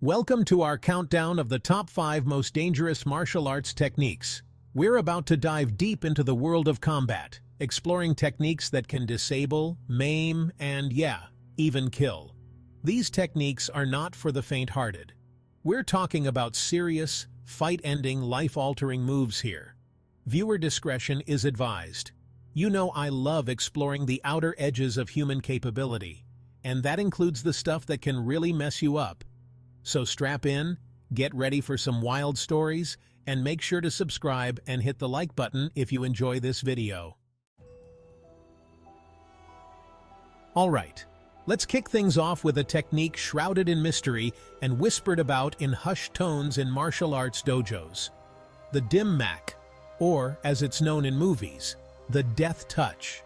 Welcome to our countdown of the top 5 most dangerous martial arts techniques. We're about to dive deep into the world of combat, exploring techniques that can disable, maim, and even kill. These techniques are not for the faint-hearted. We're talking about serious, fight-ending, life-altering moves here. Viewer discretion is advised. You know I love exploring the outer edges of human capability, and that includes the stuff that can really mess you up. So strap in, get ready for some wild stories, and make sure to subscribe and hit the like button if you enjoy this video. Alright, let's kick things off with a technique shrouded in mystery and whispered about in hushed tones in martial arts dojos. The dim mak, or as it's known in movies, the death touch.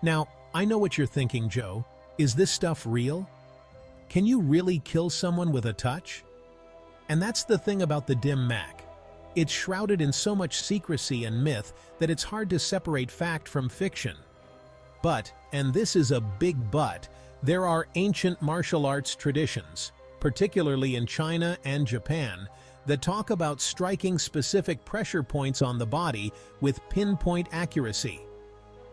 Now, I know what you're thinking, Joe. Is this stuff real? Can you really kill someone with a touch? And that's the thing about the dim mak. It's shrouded in so much secrecy and myth that it's hard to separate fact from fiction. But, and this is a big but, there are ancient martial arts traditions, particularly in China and Japan, that talk about striking specific pressure points on the body with pinpoint accuracy.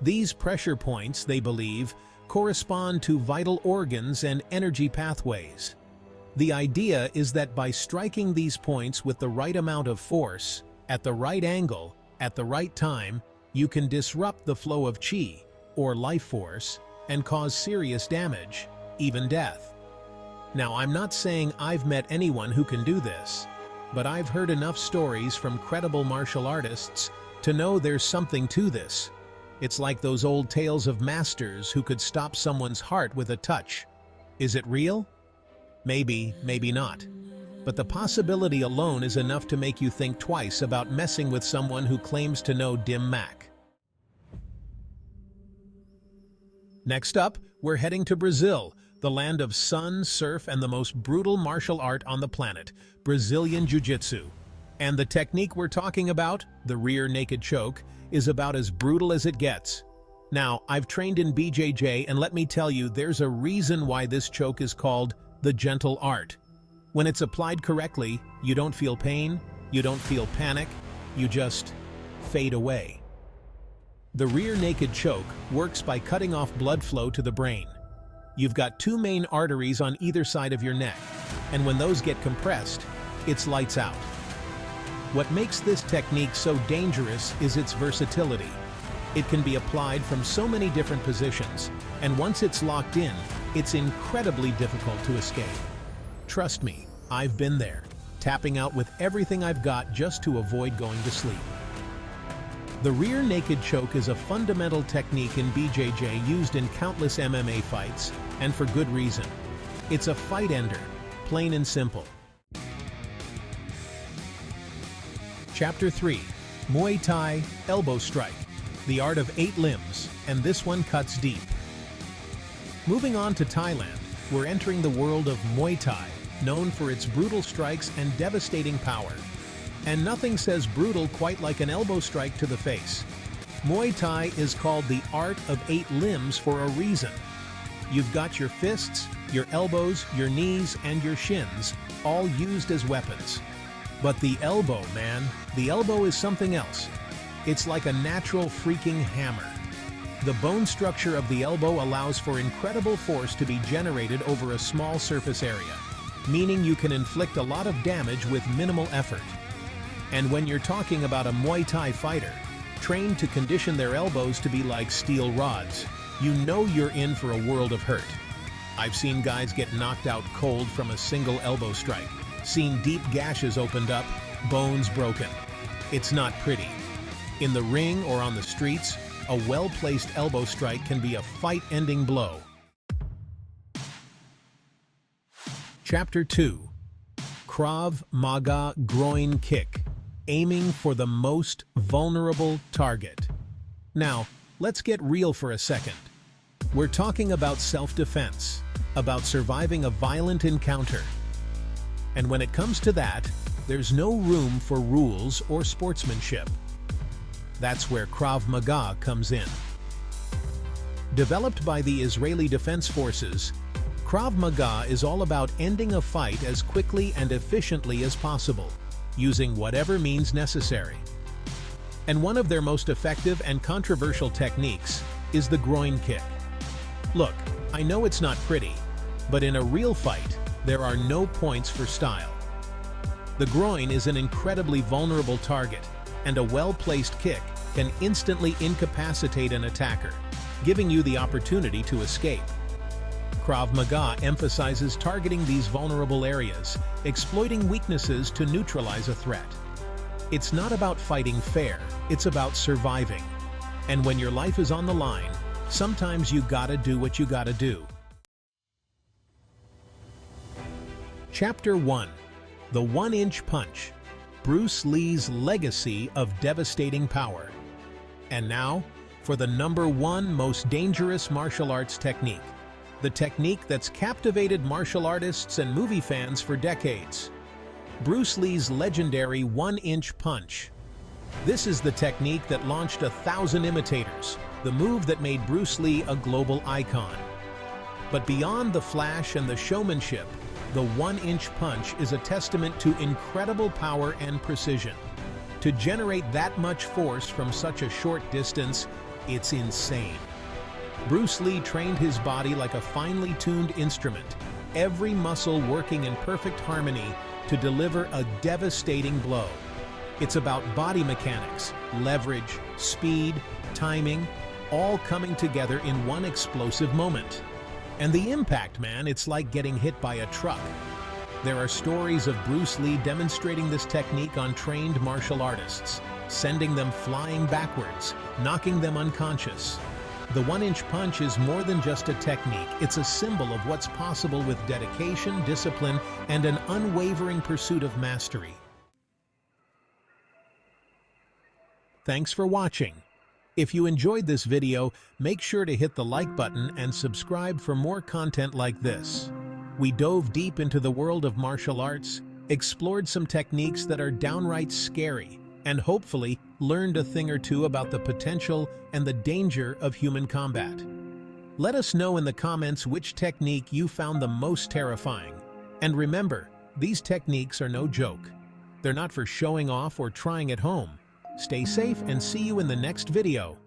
These pressure points, they believe, correspond to vital organs and energy pathways. The idea is that by striking these points with the right amount of force, at the right angle, at the right time, you can disrupt the flow of qi, or life force, and cause serious damage, even death. Now, I'm not saying I've met anyone who can do this, but I've heard enough stories from credible martial artists to know there's something to this. It's like those old tales of masters who could stop someone's heart with a touch. Is it real? Maybe, maybe not. But the possibility alone is enough to make you think twice about messing with someone who claims to know dim mak. Next up, we're heading to Brazil, the land of sun, surf, and the most brutal martial art on the planet, Brazilian Jiu-Jitsu. And the technique we're talking about, the rear naked choke, is about as brutal as it gets. Now, I've trained in BJJ, and let me tell you, there's a reason why this choke is called the gentle art. When it's applied correctly, you don't feel pain, you don't feel panic, you just fade away. The rear naked choke works by cutting off blood flow to the brain. You've got 2 main arteries on either side of your neck, and when those get compressed, it's lights out. What makes this technique so dangerous is its versatility. It can be applied from so many different positions, and once it's locked in, it's incredibly difficult to escape. Trust me, I've been there, tapping out with everything I've got just to avoid going to sleep. The rear naked choke is a fundamental technique in BJJ used in countless MMA fights, and for good reason. It's a fight ender, plain and simple. Chapter 3. Muay Thai, Elbow Strike, the art of 8 limbs, and this one cuts deep. Moving on to Thailand, we're entering the world of Muay Thai, known for its brutal strikes and devastating power. And nothing says brutal quite like an elbow strike to the face. Muay Thai is called the art of 8 limbs for a reason. You've got your fists, your elbows, your knees, and your shins, all used as weapons. But the elbow, man, the elbow is something else. It's like a natural freaking hammer. The bone structure of the elbow allows for incredible force to be generated over a small surface area, meaning you can inflict a lot of damage with minimal effort. And when you're talking about a Muay Thai fighter, trained to condition their elbows to be like steel rods, you know you're in for a world of hurt. I've seen guys get knocked out cold from a single elbow strike, seen deep gashes opened up, bones broken. It's not pretty. In the ring or on the streets, a well-placed elbow strike can be a fight-ending blow. Chapter 2. Krav Maga Groin Kick, aiming for the most vulnerable target. Now, let's get real for a second. We're talking about self-defense, about surviving a violent encounter. And when it comes to that, there's no room for rules or sportsmanship. That's where Krav Maga comes in. Developed by the Israeli Defense Forces, Krav Maga is all about ending a fight as quickly and efficiently as possible, using whatever means necessary. And one of their most effective and controversial techniques is the groin kick. Look, I know it's not pretty, but in a real fight, there are no points for style. The groin is an incredibly vulnerable target, and a well-placed kick can instantly incapacitate an attacker, giving you the opportunity to escape. Krav Maga emphasizes targeting these vulnerable areas, exploiting weaknesses to neutralize a threat. It's not about fighting fair, it's about surviving. And when your life is on the line, sometimes you gotta do what you gotta do. Chapter 1. The 1-Inch Punch. Bruce Lee's legacy of devastating power. And now, for the #1 most dangerous martial arts technique. The technique that's captivated martial artists and movie fans for decades. Bruce Lee's legendary 1-Inch Punch. This is the technique that launched 1,000 imitators, the move that made Bruce Lee a global icon. But beyond the flash and the showmanship, the 1-Inch Punch is a testament to incredible power and precision. To generate that much force from such a short distance, it's insane. Bruce Lee trained his body like a finely tuned instrument, every muscle working in perfect harmony to deliver a devastating blow. It's about body mechanics, leverage, speed, timing, all coming together in one explosive moment. And the impact, man, it's like getting hit by a truck. There are stories of Bruce Lee demonstrating this technique on trained martial artists, sending them flying backwards, knocking them unconscious. The 1-Inch Punch is more than just a technique, it's a symbol of what's possible with dedication, discipline, and an unwavering pursuit of mastery. Thanks for watching. If you enjoyed this video, make sure to hit the like button and subscribe for more content like this. We dove deep into the world of martial arts, explored some techniques that are downright scary, and hopefully learned a thing or two about the potential and the danger of human combat. Let us know in the comments which technique you found the most terrifying. And remember, these techniques are no joke. They're not for showing off or trying at home. Stay safe and see you in the next video.